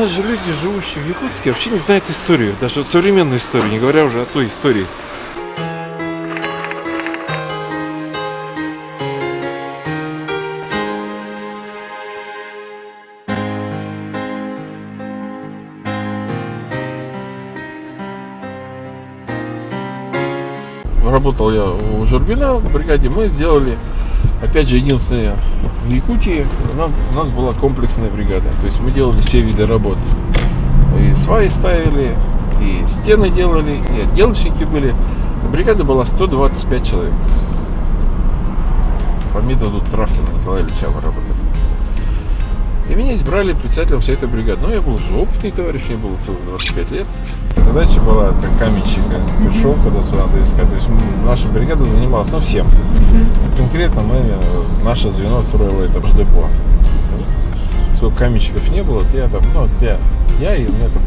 нас же люди, живущие в Якутске, вообще не знают историю, даже современную историю, не говоря уже о той истории. Работал я у Журбина в бригаде, мы сделали, опять же, единственное в Якутии, у нас была комплексная бригада, то есть мы делали все виды работ. И сваи ставили, и стены делали, и отделочники были. Бригада была 125 человек. По методу Травкина Николая Ильича мы работали. И меня избрали председателем всей этой бригады. Но я был уже опытный товарищ, мне было целых 25 лет. Задача была, как каменщика, пришел, когда сюда надо искать. То есть наша бригада занималась, всем. Конкретно наше звено строило это же депо. Сколько каменщиков не было, я и у меня там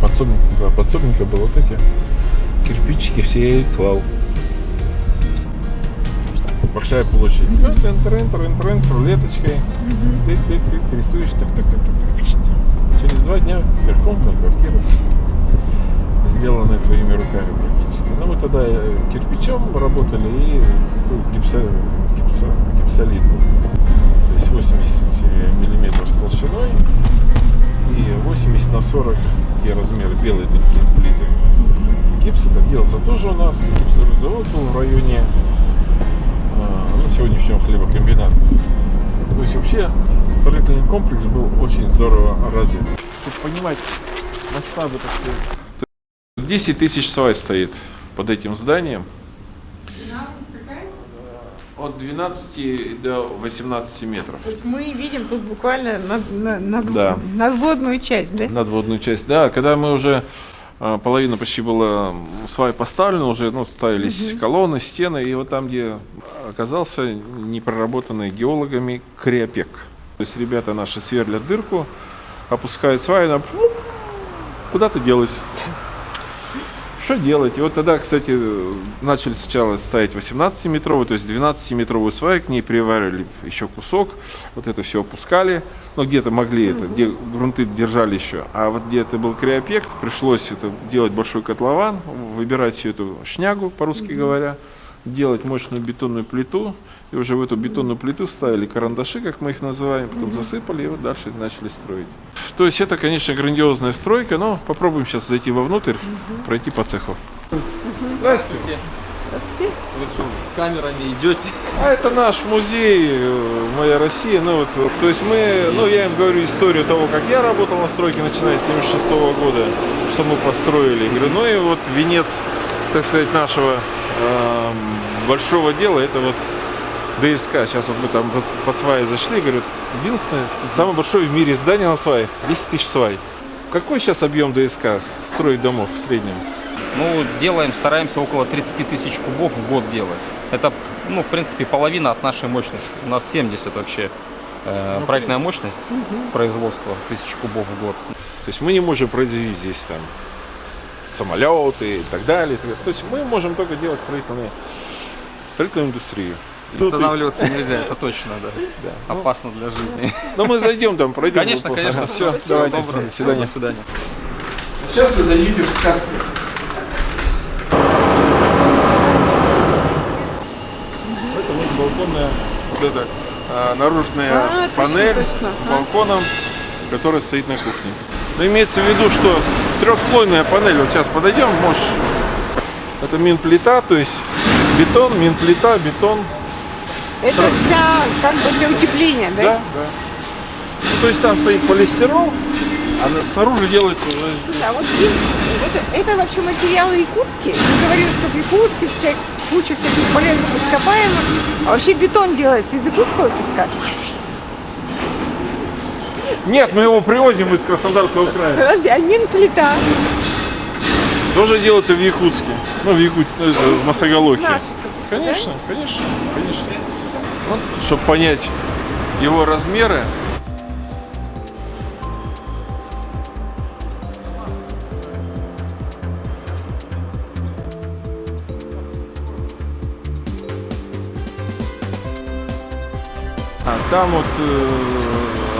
подсобника было, вот эти кирпичики все я и клал. Большая площадь. Трын, с рулеточкой. Ты рисуешь, так. Через 2 дня верхом на квартиру, сделанная твоими руками практически. Мы тогда кирпичом работали и такой гипсолит был. То есть 80 миллиметров с толщиной и 80 на 40 те размеры, белые такие плиты. Гипс это делался тоже у нас. Гипсовый завод был в районе сегодняшнего хлебокомбината. То есть вообще строительный комплекс был очень здорово развит. Чтобы понимать масштабы, так сказать. 10 тысяч свай стоит под этим зданием. От 12 до 18 метров. То есть мы видим тут буквально надводную часть, да? Надводную часть, да. Когда мы уже половина почти была свай поставлена, уже ставились колонны, стены, и вот там, где оказался непроработанный геологами криопек. То есть ребята наши сверлят дырку, опускают свай, она куда-то делась. Что делать? И вот тогда, кстати, начали сначала ставить 18-метровую, то есть 12-метровую свай, к ней приварили еще кусок, вот это все опускали, где-то могли это, где грунты держали еще, а вот где это был криопек, пришлось это делать большой котлован, выбирать всю эту шнягу, по-русски говоря, делать мощную бетонную плиту, и уже в эту бетонную плиту ставили карандаши, как мы их называем, потом засыпали и вот дальше начали строить. То есть это, конечно, грандиозная стройка, но попробуем сейчас зайти вовнутрь, пройти по цеху. Здравствуйте. Здравствуйте. Вы что, с камерами идете? А это наш музей «Моя Россия». То есть я им говорю историю того, как я работал на стройке, начиная с 1976 года, что мы построили. Говорю, и вот венец, так сказать, нашего большого дела, это вот ДСК. Сейчас вот мы там по свае зашли, говорят, единственное, самое большое в мире здание на сваях, 10 тысяч свай. Какой сейчас объем ДСК строить домов в среднем? Стараемся около 30 тысяч кубов в год делать. Это, в принципе, половина от нашей мощности. У нас 70 вообще проектная мощность производства 1000 кубов в год. То есть мы не можем произвести здесь там самолеты и так далее. То есть мы можем только делать строительную индустрию. Останавливаться нельзя, это точно, да. Опасно для жизни. Но мы зайдем там, пройдем. Конечно. Все, давайте, до свидания. До свидания. Сейчас вы зайдете в сказку. Это вот балконная, наружная панель точно. с балконом, которая стоит на кухне. Но имеется в виду, что трехслойная панель, вот сейчас подойдем, это минплита, то есть бетон, минплита, бетон. Это для утепления, да? Да. То есть там стоит полистирол, а снаружи делается уже здесь. А вот это вообще материалы якутские. Мы говорили, что в Якутске куча всяких полезных ископаемых. А вообще бетон делается из якутского песка. Нет, мы его привозим из Краснодарского края. Подожди, а минплита? Тоже делается в Якутске. В Массагалохе. Наши, Конечно. Вот, чтобы понять его размеры. Там вот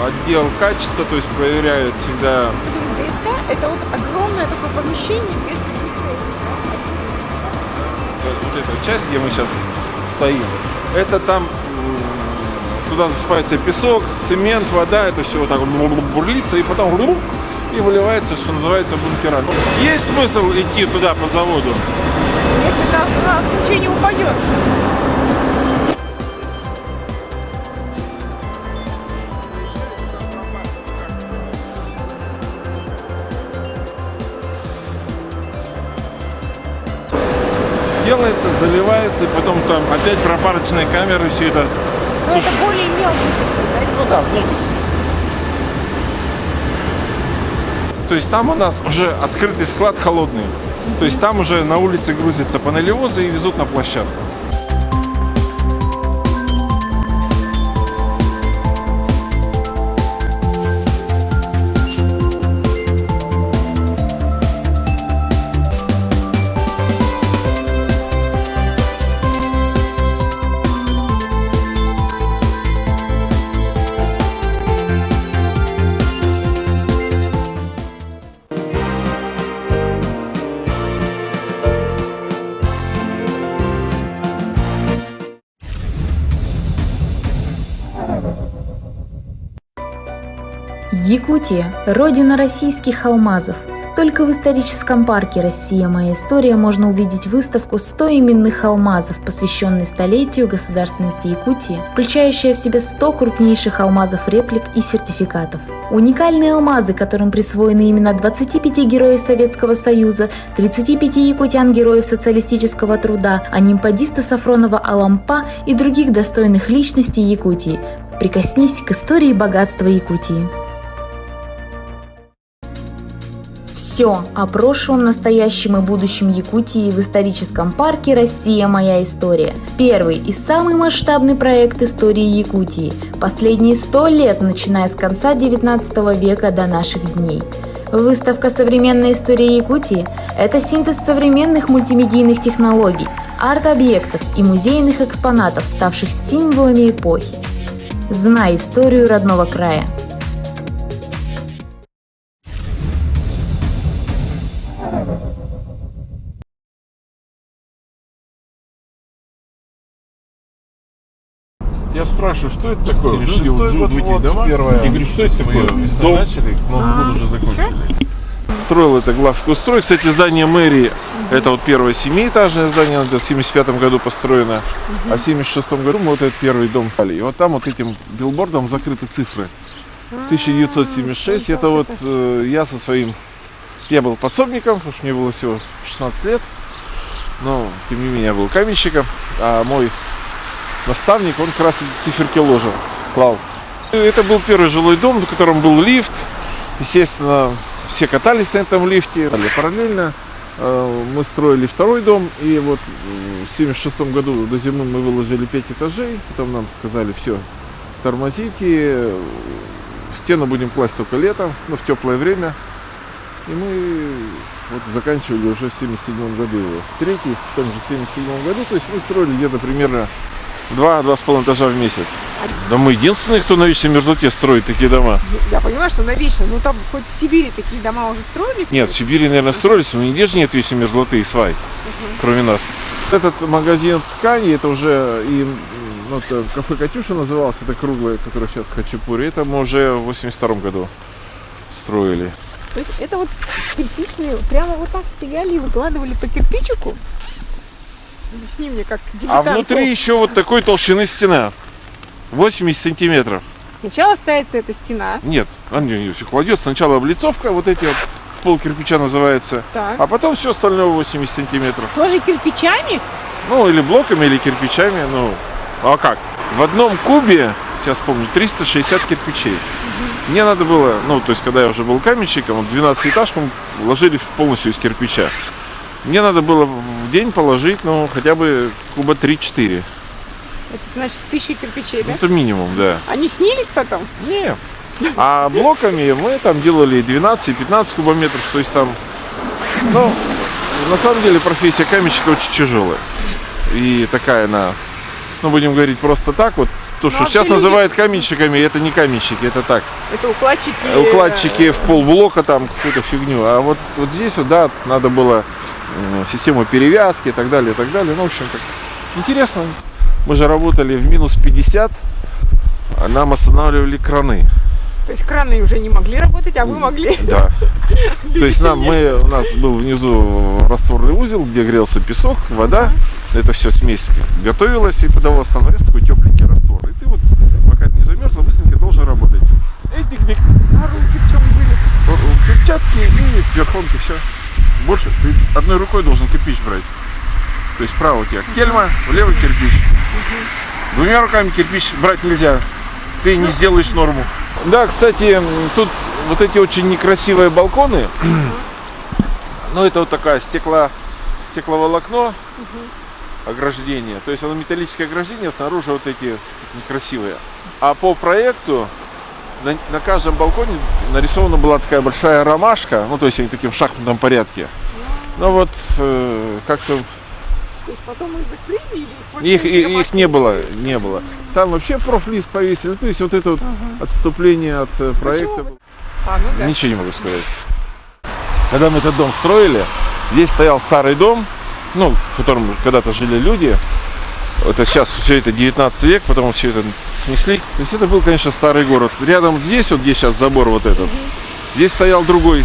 отдел качества, то есть проверяют всегда. ДСК это вот огромное такое помещение без каких-то... Вот эта часть, где мы сейчас стоим, это там туда засыпается песок, цемент, вода, это все вот так вот бурлится, и потом и выливается, что называется, бункера. Есть смысл идти туда по заводу? Если на нас ничего не упадет. Делается, заливается, и потом там опять пропарочные камеры, все это Но это сушится. более мелкий. Ну да, внутрь. То есть там у нас уже открытый склад холодный. То есть там уже на улице грузятся панелевозы и везут на площадку. Якутия – родина российских алмазов. Только в историческом парке «Россия. Моя история» можно увидеть выставку 100 именных алмазов, посвященной столетию государственности Якутии, включающая в себя 100 крупнейших алмазов реплик и сертификатов. Уникальные алмазы, которым присвоены имена 25 героев Советского Союза, 35 якутян-героев социалистического труда, анимпадиста Сафронова Алампа и других достойных личностей Якутии. Прикоснись к истории и богатства Якутии. Все о прошлом, настоящем и будущем Якутии в историческом парке «Россия. Моя история». Первый и самый масштабный проект истории Якутии. Последние 100 лет, начиная с конца 19 века до наших дней. Выставка «Современная история Якутии» – это синтез современных мультимедийных технологий, арт-объектов и музейных экспонатов, ставших символами эпохи. Знай историю родного края. Я спрашиваю, что это такое? Люди 76-й год, вот эти дома. первое. Я говорю, что это такое? Дом. Начали, но год уже закончили. Строил это главкустрой. Кстати, здание мэрии, это вот первое семиэтажное здание, оно в 75 году построено, а в 76 году мы вот этот первый дом стали. И вот там вот этим билбордом закрыты цифры. 1976, это вот я со своим, я был подсобником, потому что мне было всего 16 лет, но тем не менее я был каменщиком, а мой наставник, он как раз эти циферки ложил, клал. Это был первый жилой дом, в котором был лифт. Естественно, все катались на этом лифте. Параллельно мы строили второй дом. И вот в 76 году до зимы мы выложили 5 этажей. Потом нам сказали, все, тормозите. Стену будем класть только летом, но в теплое время. И мы вот заканчивали уже в 77 году его. Третий, в том же 77 году. То есть мы строили где-то примерно 2-2,5 этажа в месяц. Да мы единственные, кто на вечной мерзлоте строит такие дома. Я понимаю, что на вечном, ну там хоть в Сибири такие дома уже строились. Нет, в Сибири, наверное, строились, но нигде же нет вечной мерзлоты и свай, кроме нас. Этот магазин тканей, это уже и вот, кафе «Катюша» назывался, это круглое, которое сейчас в Хачапуре. Это мы уже в 82 году строили. То есть это вот кирпичные, прямо вот так стояли и выкладывали по кирпичику? Объясни мне, как А дилетант. внутри еще вот такой толщины стена. 80 сантиметров. Сначала ставится эта стена. Нет, она все кладется. Сначала облицовка, вот эти вот пол кирпича называется. Так. А потом все остальное 80 сантиметров. Тоже кирпичами? Ну, или блоками, или кирпичами. Ну, а как? В одном кубе, сейчас помню, 360 кирпичей. Мне надо было, ну, то есть, когда я уже был каменщиком, 12-этажку ложили полностью из кирпича. Мне надо было в день положить, ну, хотя бы куба 3-4. Это значит 1000 кирпичей, да? Это минимум, да. Они снились потом? Не. А блоками мы там делали 12-15 кубометров. То есть там, ну, на самом деле профессия каменщика очень тяжелая. И такая она ну, будем говорить просто так, вот то, что а сейчас все люди- называют каменщиками, это не каменщики, это так. Это укладчики. Укладчики в полблока там какую-то фигню. А вот здесь вот, да, надо было систему перевязки и так далее, и так далее. Ну, в общем, так интересно. Мы же работали в минус 50, а нам останавливали краны. То есть краны уже не могли работать, а вы могли. Да. То есть у нас был внизу растворный узел, где грелся песок, вода. Это все смесь готовилась и подавалась на наверх такой тепленький раствор. И ты вот, пока это не замерзло, быстренько должен работать. Эдик-дик. А руки в чем были? Перчатки и верхонки, все. Больше ты одной рукой должен кирпич брать. То есть право у тебя кельма, в левый кирпич. Двумя руками кирпич брать нельзя. Ты не сделаешь норму. Да, кстати, тут вот эти очень некрасивые балконы. Ну, это вот такая стекловолокно ограждение. То есть оно металлическое ограждение, снаружи вот эти некрасивые. А по проекту на каждом балконе нарисована была такая большая ромашка, ну то есть они таким в шахматном порядке. Ну вот как-то То есть потом их закрыли или их не было. Там вообще профлист повесили, то есть вот это вот отступление от проекта. ну да. Ничего не могу сказать. Когда мы этот дом строили, здесь стоял старый дом, ну, в котором когда-то жили люди. Это сейчас все это 19 век, потом все это снесли. То есть это был, конечно, старый город. Рядом здесь, вот где сейчас забор вот этот, здесь стоял другой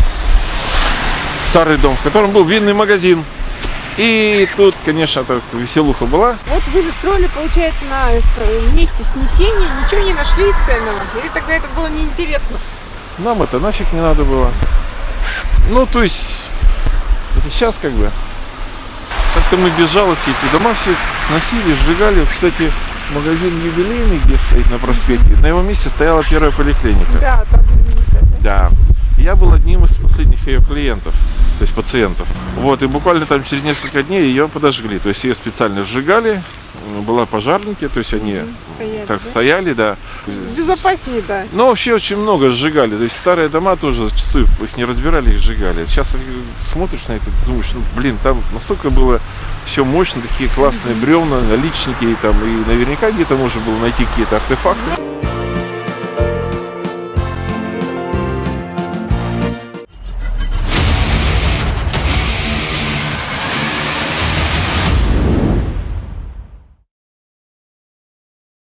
старый дом, в котором был винный магазин. И тут, конечно, так веселуха была. Вот вы же строили, получается, на месте снесения, ничего не нашли ценного. Или тогда это было неинтересно? Нам это нафиг не надо было. Ну, то есть, это сейчас как бы. Как-то мы без жалости эти дома все сносили, сжигали. Кстати, магазин юбилейный, где стоит на проспекте, на его месте стояла первая поликлиника. Да, там знаменитая. Да. Я был одним из последних ее клиентов, то есть пациентов. Вот, и буквально там через несколько дней ее подожгли. То есть ее специально сжигали, была пожарники, то есть они Стояли, так да? стояли, да. Безопаснее, да. Но вообще очень много сжигали. То есть старые дома тоже зачастую их не разбирали, их сжигали. Сейчас смотришь на это, думаешь, ну блин, там настолько было все мощно, такие классные бревна, наличники, и наверняка где-то можно было найти какие-то артефакты.